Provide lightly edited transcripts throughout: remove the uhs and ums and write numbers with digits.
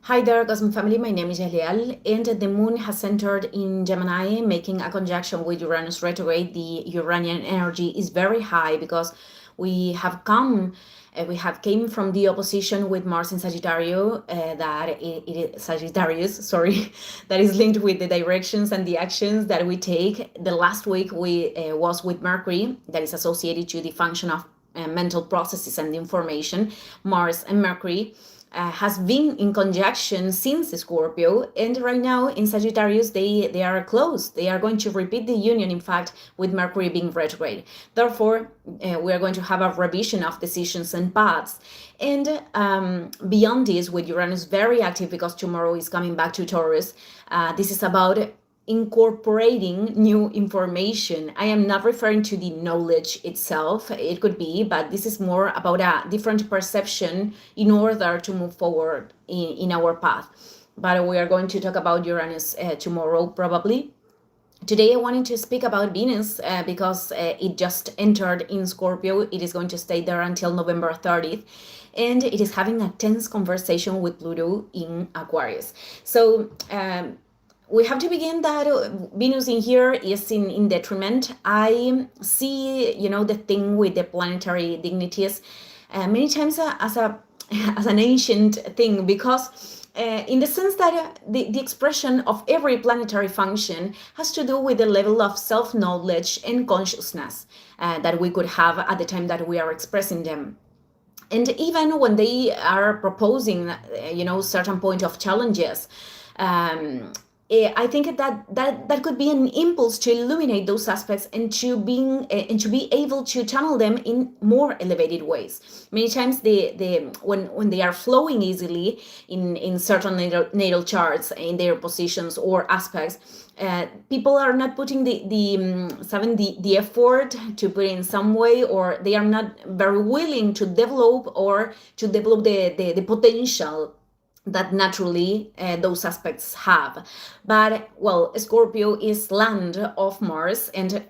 Hi there, Cosmo family. My name is Eliel, and the moon has entered in Gemini, making a conjunction with Uranus retrograde. The Uranian energy is very high because we have come, we have came from the opposition with Mars in Sagittarius, Sagittarius, sorry, that is linked with the directions and the actions that we take. The last week we was with Mercury, that is associated to the function of mental processes and information. Mars and Mercury has been in conjunction since Scorpio, and right now in Sagittarius they are close. They are going to repeat the union, in fact, with Mercury being retrograde. Therefore, we are going to have a revision of decisions and paths. And beyond this, with Uranus very active because tomorrow is coming back to Taurus, this is about incorporating new information. I am not referring to the knowledge itself, it could be, but this is more about a different perception in order to move forward in our path. But we are going to talk about Uranus tomorrow, probably. Today I wanted to speak about Venus because it just entered in Scorpio. It is going to stay there until November 30th. And it is having a tense conversation with Pluto in Aquarius. So we have to begin that Venus in here is in detriment. I see, the thing with the planetary dignities many times as an ancient thing, because in the sense that the expression of every planetary function has to do with the level of self-knowledge and consciousness that we could have at the time that we are expressing them. And even when they are proposing, certain point of challenges, I think that could be an impulse to illuminate those aspects and to be able to channel them in more elevated ways. Many times when they are flowing easily in certain natal charts in their positions or aspects, people are not putting the effort to put in some way, or they are not very willing to develop the potential that naturally those aspects have. But well, Scorpio is land of Mars, and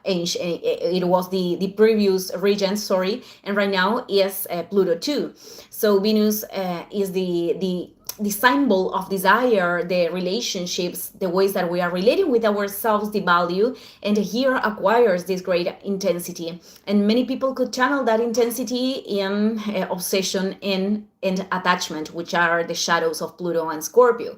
it was the previous regent, sorry, and right now is Pluto too. So Venus is the symbol of desire, the relationships, the ways that we are relating with ourselves, the value, and here acquires this great intensity. And many people could channel that intensity in obsession and attachment, which are the shadows of Pluto and Scorpio.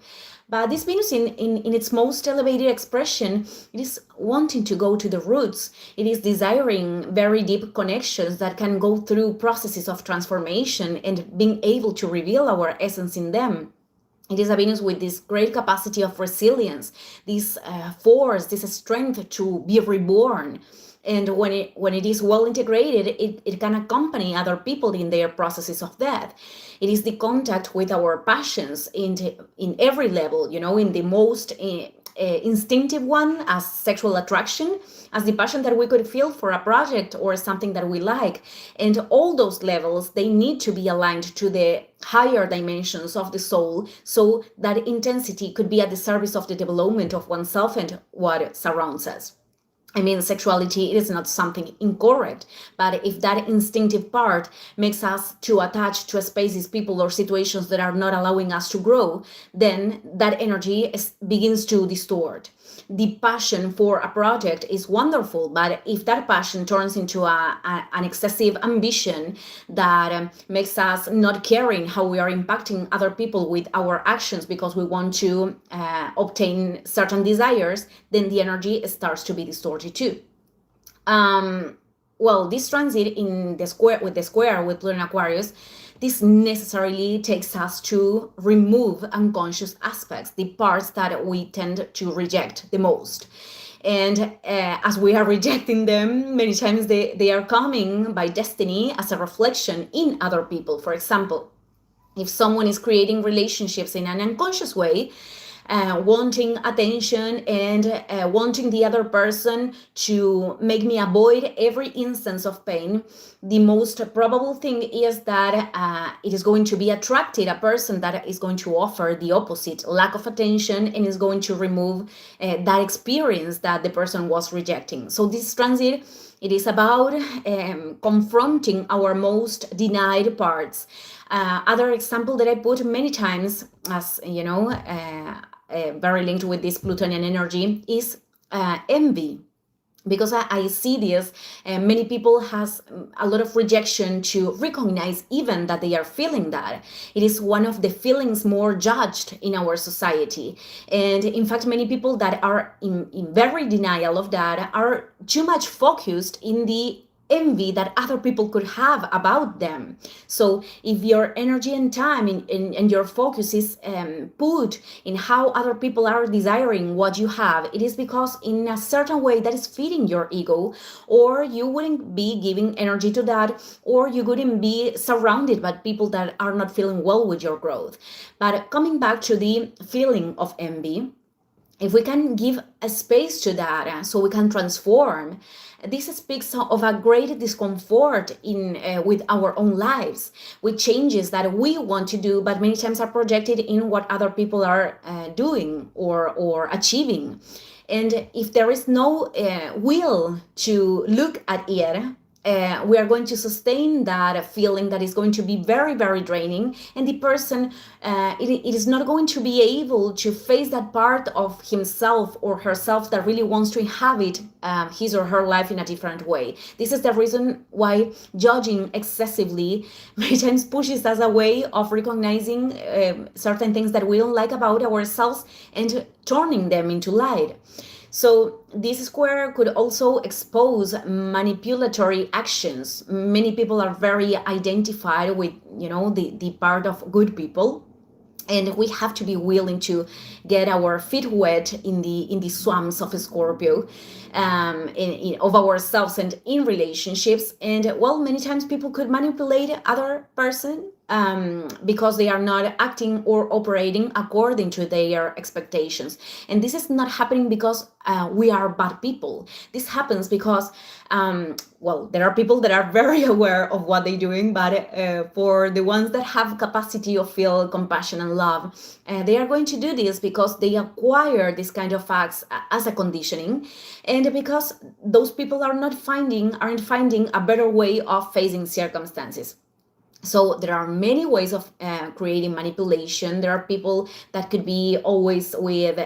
But this Venus in its most elevated expression, it is wanting to go to the roots. It is desiring very deep connections that can go through processes of transformation and being able to reveal our essence in them. It is a Venus with this great capacity of resilience, this force, this strength to be reborn. And when it is well integrated, it can accompany other people in their processes of death. It is the contact with our passions in every level, in the most instinctive one, as sexual attraction, as the passion that we could feel for a project or something that we like. And all those levels, they need to be aligned to the higher dimensions of the soul, so that intensity could be at the service of the development of oneself and what surrounds us. I mean, sexuality is not something incorrect, but if that instinctive part makes us to attach to spaces, people, or situations that are not allowing us to grow, then that energy begins to distort. The passion for a project is wonderful, but if that passion turns into an excessive ambition that makes us not caring how we are impacting other people with our actions because we want to obtain certain desires, then the energy starts to be distorted too. Well, this transit in the square with Pluto and Aquarius, this necessarily takes us to remove unconscious aspects, the parts that we tend to reject the most. And as we are rejecting them, many times they are coming by destiny as a reflection in other people. For example, if someone is creating relationships in an unconscious way, wanting attention and wanting the other person to make me avoid every instance of pain, the most probable thing is that it is going to be attracted a person that is going to offer the opposite, lack of attention, and is going to remove that experience that the person was rejecting. So this transit It is about confronting our most denied parts. Other example that I put many times, as you know, very linked with this Plutonian energy, is envy, because I see this, many people has a lot of rejection to recognize even that they are feeling that. It is one of the feelings more judged in our society, and in fact many people that are in very denial of that are too much focused in the envy that other people could have about them. So if your energy and time and your focus is put in how other people are desiring what you have, it is because in a certain way that is feeding your ego, or you wouldn't be giving energy to that, or you wouldn't be surrounded by people that are not feeling well with your growth. But coming back to the feeling of envy, if we can give a space to that, so we can transform, this speaks of a great discomfort in with our own lives, with changes that we want to do but many times are projected in what other people are doing or achieving. And if there is no will to look at it, we are going to sustain that feeling that is going to be very, very draining, and the person it is not going to be able to face that part of himself or herself that really wants to inhabit his or her life in a different way. This is the reason why judging excessively many times pushes us away of recognizing certain things that we don't like about ourselves and turning them into light. So this square could also expose manipulatory actions. Many people are very identified with, the part of good people. And we have to be willing to get our feet wet in the swamps of Scorpio, of ourselves and in relationships. And well, many times people could manipulate other person because they are not acting or operating according to their expectations. And this is not happening because we are bad people. This happens because there are people that are very aware of what they're doing, but for the ones that have capacity of feel compassion and love, they are going to do this because they acquire this kind of acts as a conditioning, and because those people aren't finding a better way of facing circumstances. So there are many ways of creating manipulation. There are people that could be always with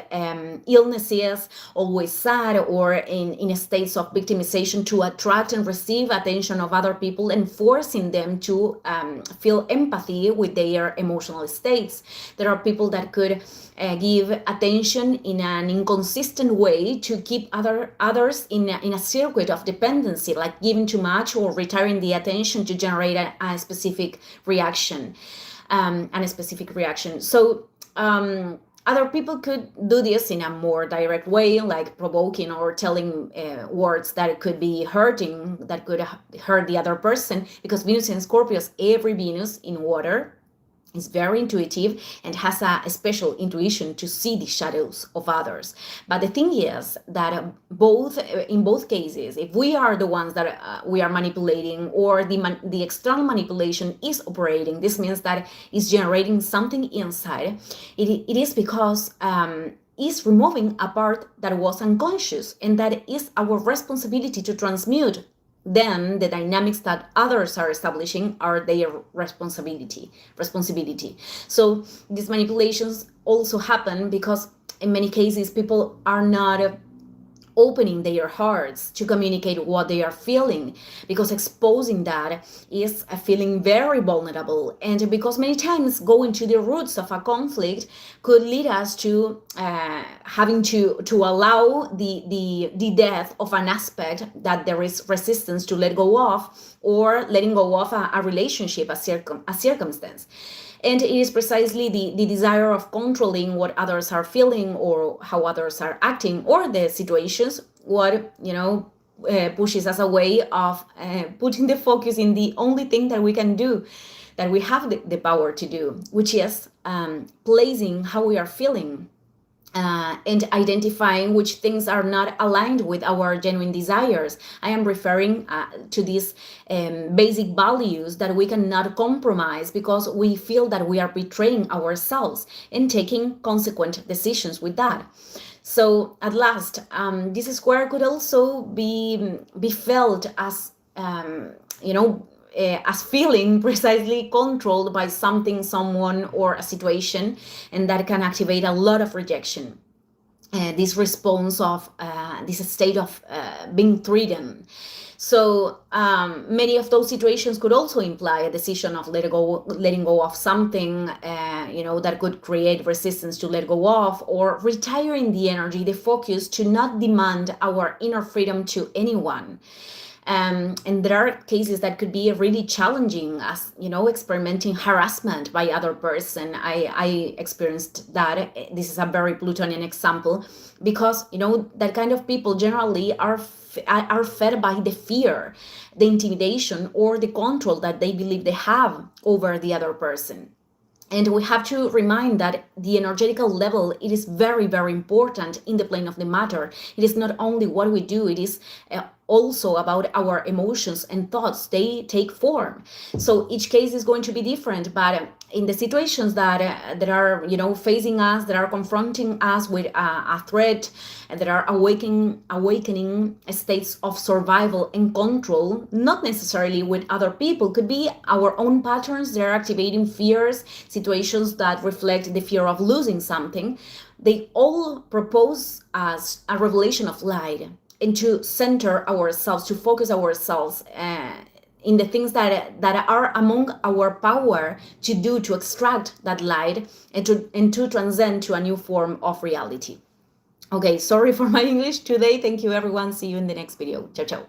illnesses, always sad, or in a states of victimization to attract and receive attention of other people and forcing them to feel empathy with their emotional states. There are people that could give attention in an inconsistent way to keep others in a circuit of dependency, like giving too much or retiring the attention to generate a specific reaction, So other people could do this in a more direct way, like provoking or telling words that could be hurting, that could hurt the other person, because Venus in Scorpios, every Venus in water, is very intuitive and has a special intuition to see the shadows of others. But the thing is that in both cases, if we are the ones that we are manipulating, or the external manipulation is operating, this means that it's generating something inside. It is because is removing a part that was unconscious, and that is our responsibility to transmute. Then the dynamics that others are establishing are their responsibility. So these manipulations also happen because in many cases people are not opening their hearts to communicate what they are feeling, because exposing that is a feeling very vulnerable, and because many times going to the roots of a conflict could lead us to having to allow the death of an aspect that there is resistance to let go of, or letting go of a relationship, a circumstance. And it is precisely the desire of controlling what others are feeling or how others are acting, or the situations, what pushes us away of putting the focus in the only thing that we can do, that we have the power to do, which is placing how we are feeling and identifying which things are not aligned with our genuine desires. I am referring to these basic values that we cannot compromise because we feel that we are betraying ourselves and taking consequent decisions with that. So at last, this square could also be felt as as feeling precisely controlled by something, someone, or a situation, and that can activate a lot of rejection. This response of this state of being threatened. So many of those situations could also imply a decision of letting go of something, that could create resistance to let go of, or retiring the energy, the focus to not demand our inner freedom to anyone. And there are cases that could be really challenging, as experimenting harassment by other person. I experienced that. This is a very Plutonian example, because that kind of people generally are fed by the fear, the intimidation, or the control that they believe they have over the other person. And we have to remind that the energetical level, it is very, very important in the plane of the matter. It is not only what we do, it is also about our emotions and thoughts. They take form. So each case is going to be different, but in the situations that are facing us, that are confronting us with a threat, and that are awakening states of survival and control, not necessarily with other people, could be our own patterns. They're activating fears, situations that reflect the fear of losing something. They all propose us a revelation of light, and to center ourselves, to focus ourselves in the things that are among our power to do, to extract that light, and to transcend to a new form of reality. Okay, sorry for my English today. Thank you, everyone. See you in the next video. Ciao, ciao.